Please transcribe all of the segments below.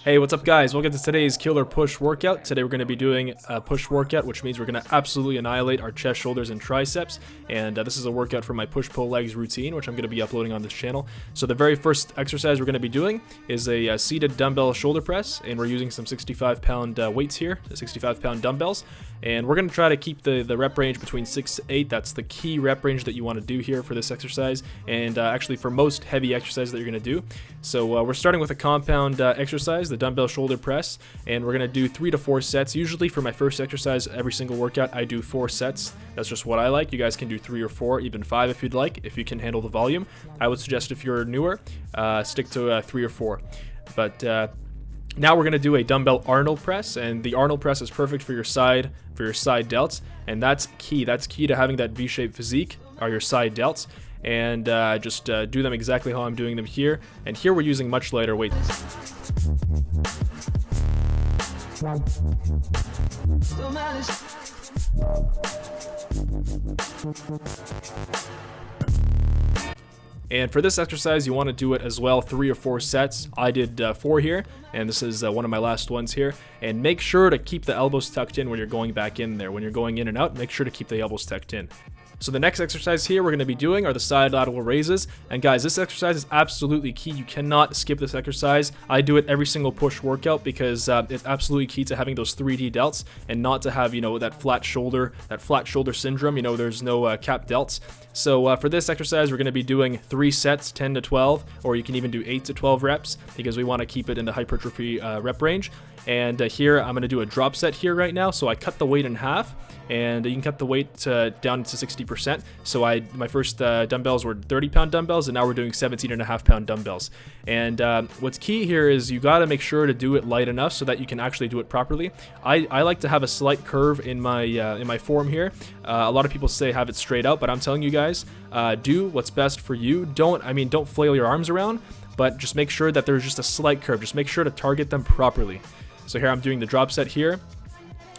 Hey, what's up guys? Welcome to today's killer push workout. Today we're going to be doing a push workout, which means we're going to absolutely annihilate our chest, shoulders, and triceps. And this is a workout for my push-pull legs routine, which I'm going to be uploading on this channel. So the very first exercise we're going to be doing is a seated dumbbell shoulder press, and we're using some 65-pound weights here, the 65-pound dumbbells. And we're going to try to keep the rep range between 6 to 8. That's the key rep range that you want to do here for this exercise, and actually for most heavy exercises that you're going to do. So we're starting with a compound exercise, the dumbbell shoulder press, and we're going to do 3 to 4 sets. Usually for my first exercise, every single workout, I do 4 sets. That's just what I like. You guys can do 3 or 4, even 5 if you'd like, if you can handle the volume. I would suggest if you're newer, stick to 3 or 4. But now we're going to do a dumbbell Arnold press, and the Arnold press is perfect for your side delts, and that's key. That's key to having that V-shaped physique, are your side delts. And just do them exactly how I'm doing them here. And here we're using much lighter weight. And for this exercise, you want to do it as well 3 or 4 sets. I did 4 here, and this is one of my last ones here. And make sure to keep the elbows tucked in when you're going back in there. When you're going in and out, make sure to keep the elbows tucked in. So the next exercise here we're going to be doing are the side lateral raises. And guys, this exercise is absolutely key. You cannot skip this exercise. I do it every single push workout because it's absolutely key to having those 3D delts and not to have, that flat shoulder syndrome. There's no cap delts. So for this exercise, we're going to be doing 3 sets, 10 to 12, or you can even do 8 to 12 reps because we want to keep it in the hypertrophy rep range. And here I'm going to do a drop set here right now. So I cut the weight in half, and you can cut the weight down to 60%. So my first dumbbells were 30-pound dumbbells, and now we're doing 17.5-pound dumbbells. And what's key here is you got to make sure to do it light enough so that you can actually do it properly. I like to have a slight curve in my form here. A lot of people say have it straight out, but I'm telling you guys, do what's best for you. Don't flail your arms around, but just make sure that there's just a slight curve. Just make sure to target them properly. So here I'm doing the drop set here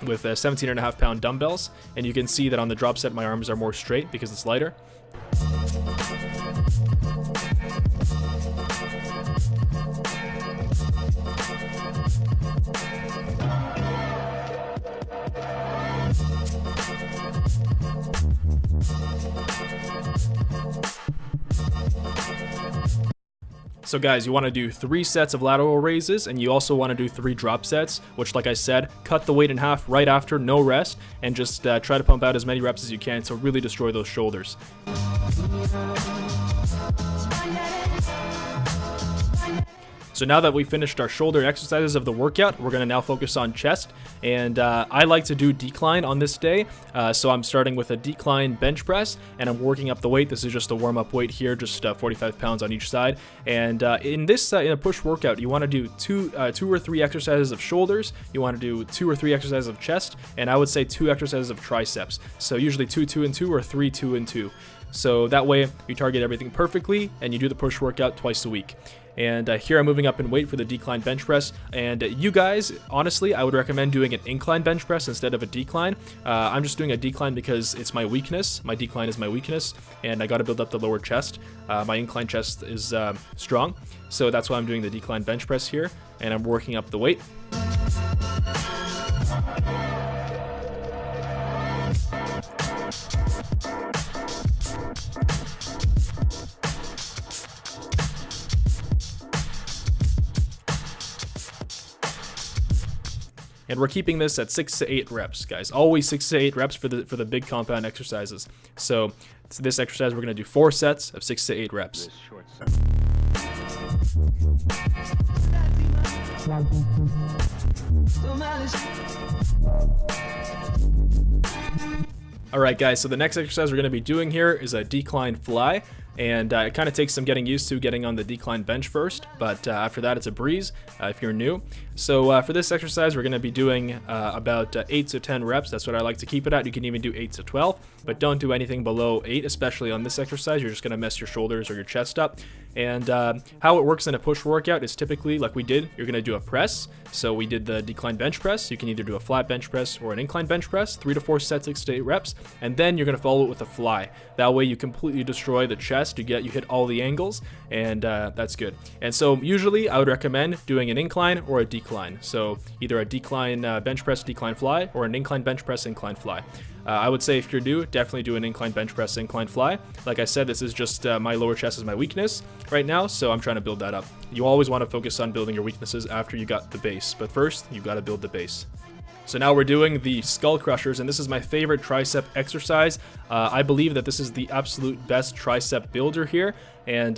with 17.5-pound dumbbells, and you can see that on the drop set my arms are more straight because it's lighter. So guys, you want to do 3 sets of lateral raises, and you also want to do 3 drop sets, which, like I said, cut the weight in half right after, no rest, and just try to pump out as many reps as you can to really destroy those shoulders. So now that we finished our shoulder exercises of the workout, we're going to now focus on chest. And I like to do decline on this day. So I'm starting with a decline bench press, and I'm working up the weight. This is just a warm-up weight here, just 45 pounds on each side. And in a push workout, you want to do 2 or 3 exercises of shoulders. You want to do 2 or 3 exercises of chest, and I would say 2 exercises of triceps. So usually 2, 2, and 2, or 3, 2, and 2. So that way you target everything perfectly, and you do the push workout twice a week. And here I'm moving up in weight for the decline bench press. And you guys, honestly, I would recommend doing an incline bench press instead of a decline. I'm just doing a decline because it's my weakness. My decline is my weakness, and I got to build up the lower chest. My incline chest is strong, so that's why I'm doing the decline bench press here, and I'm working up the weight. And we're keeping this at 6 to 8 reps, guys. Always 6 to 8 reps for the big compound exercises. So this exercise, we're going to do 4 sets of 6 to 8 reps. Alright guys, so the next exercise we're going to be doing here is a decline fly. And it kind of takes some getting used to getting on the decline bench first, but after that it's a breeze if you're new. So for this exercise we're going to be doing about 8 to 10 reps. That's what I like to keep it at. You can even do 8 to 12, but don't do anything below 8, especially on this exercise. You're just going to mess your shoulders or your chest up. And how it works in a push workout is typically, like we did, you're going to do a press. So we did the decline bench press. You can either do a flat bench press or an incline bench press, 3 to 4 sets, 6 to 8 reps, and then you're going to follow it with a fly. That way you completely destroy the chest, you hit all the angles, and that's good. And so usually I would recommend doing an incline or a decline. So either a decline bench press, decline fly, or an incline bench press, incline fly. I would say if you're new, definitely do an incline bench press, incline fly. Like I said, this is just my lower chest is my weakness right now, so I'm trying to build that up. You always want to focus on building your weaknesses after you got the base, but first you got to build the base. So now we're doing the Skullcrushers, and this is my favorite tricep exercise. I believe that this is the absolute best tricep builder here. And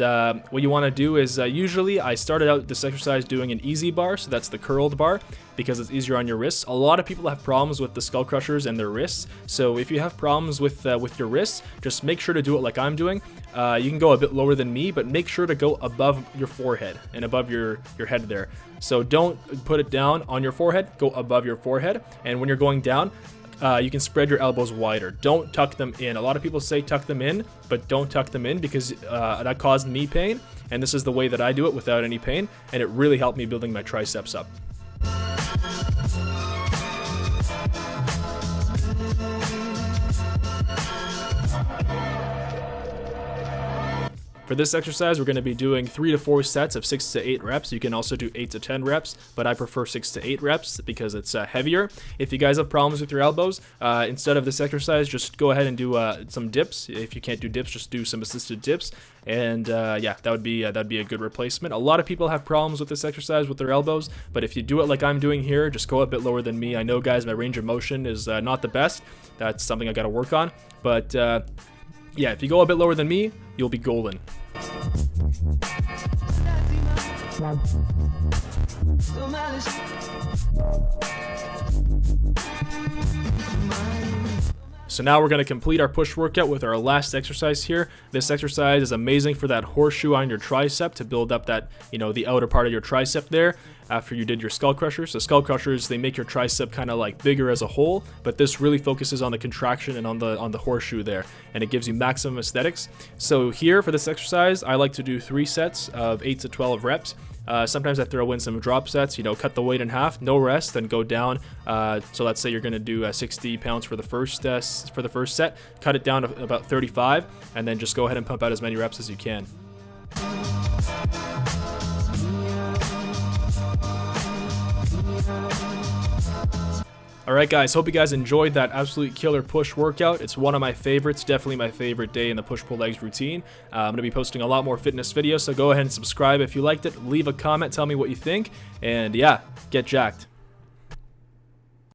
what you want to do is usually I started out this exercise doing an easy bar, so that's the curled bar, because it's easier on your wrists. A lot of people have problems with the Skullcrushers and their wrists, so if you have problems with your wrists, just make sure to do it like I'm doing. You can go a bit lower than me, but make sure to go above your forehead and above your head there. So don't put it down on your forehead, go above your forehead, and when you're going down, you can spread your elbows wider. Don't tuck them in. A lot of people say tuck them in, but don't tuck them in because that caused me pain, and this is the way that I do it without any pain, and it really helped me building my triceps up. For this exercise, we're going to be doing 3 to 4 sets of 6 to 8 reps. You can also do 8 to 10 reps, but I prefer 6 to 8 reps because it's heavier. If you guys have problems with your elbows, instead of this exercise, just go ahead and do some dips. If you can't do dips, just do some assisted dips. And yeah, that'd be a good replacement. A lot of people have problems with this exercise with their elbows, but if you do it like I'm doing here, just go a bit lower than me. I know, guys, my range of motion is not the best. That's something I got to work on, but yeah, if you go a bit lower than me, you'll be golden. So now we're going to complete our push workout with our last exercise here. This exercise is amazing for that horseshoe on your tricep to build up that, the outer part of your tricep there after you did your Skullcrushers. So Skullcrushers, they make your tricep kind of like bigger as a whole, but this really focuses on the contraction and on the horseshoe there, and it gives you maximum aesthetics. So here for this exercise, I like to do 3 sets of 8 to 12 reps. Sometimes I throw in some drop sets, cut the weight in half, no rest, then go down. So let's say you're going to do 60 pounds for the first set, cut it down to about 35, and then just go ahead and pump out as many reps as you can. Alright guys, hope you guys enjoyed that absolute killer push workout. It's one of my favorites, definitely my favorite day in the push-pull legs routine. I'm going to be posting a lot more fitness videos, so go ahead and subscribe if you liked it. Leave a comment, tell me what you think, and yeah, get jacked.